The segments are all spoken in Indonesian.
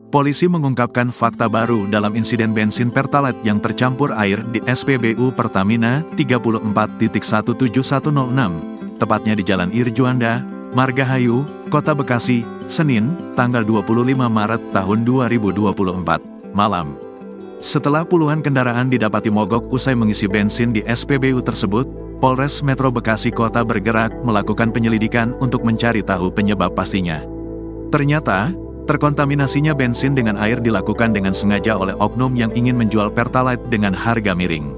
Polisi mengungkapkan fakta baru dalam insiden bensin Pertalite yang tercampur air di SPBU Pertamina 34.17106, tepatnya di Jalan Irjuanda, Margahayu, Kota Bekasi, Senin, tanggal 25 Maret tahun 2024, malam. Setelah puluhan kendaraan didapati mogok usai mengisi bensin di SPBU tersebut, Polres Metro Bekasi Kota bergerak melakukan penyelidikan untuk mencari tahu penyebab pastinya. Ternyata, terkontaminasinya bensin dengan air dilakukan dengan sengaja oleh oknum yang ingin menjual Pertalite dengan harga miring.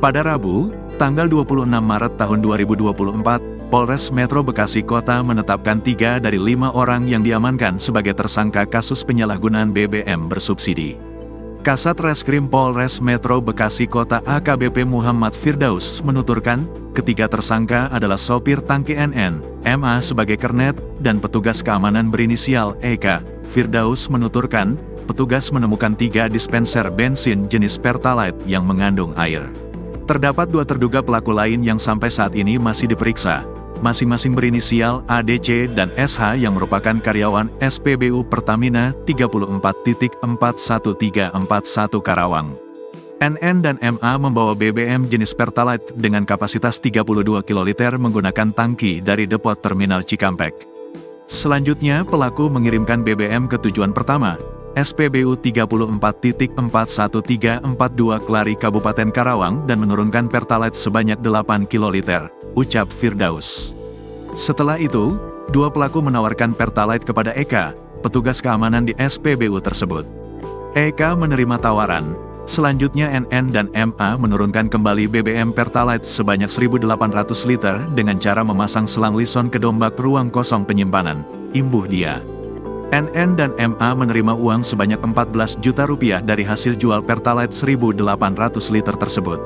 Pada Rabu, tanggal 26 Maret tahun 2024, Polres Metro Bekasi Kota menetapkan 3 dari 5 orang yang diamankan sebagai tersangka kasus penyalahgunaan BBM bersubsidi. Kasat Reskrim Polres Metro Bekasi Kota AKBP Muhammad Firdaus menuturkan, ketiga tersangka adalah sopir tangki NN, MA sebagai kernet, dan petugas keamanan berinisial EK. Firdaus menuturkan, petugas menemukan 3 dispenser bensin jenis Pertalite yang mengandung air. Terdapat 2 terduga pelaku lain yang sampai saat ini masih diperiksa, masing-masing berinisial ADC dan SH yang merupakan karyawan SPBU Pertamina 34.41341 Karawang. NN dan MA membawa BBM jenis Pertalite dengan kapasitas 32 kiloliter menggunakan tangki dari depot terminal Cikampek. Selanjutnya pelaku mengirimkan BBM ke tujuan pertama, SPBU 34.41342 Klari Kabupaten Karawang dan menurunkan Pertalite sebanyak 8 kiloliter, ucap Firdaus. Setelah itu, 2 pelaku menawarkan Pertalite kepada Eka, petugas keamanan di SPBU tersebut. Eka menerima tawaran. Selanjutnya NN dan MA menurunkan kembali BBM Pertalite sebanyak 1.800 liter dengan cara memasang selang lison ke dombak ruang kosong penyimpanan, imbuh dia. NN dan MA menerima uang sebanyak 14 juta rupiah dari hasil jual Pertalite 1.800 liter tersebut.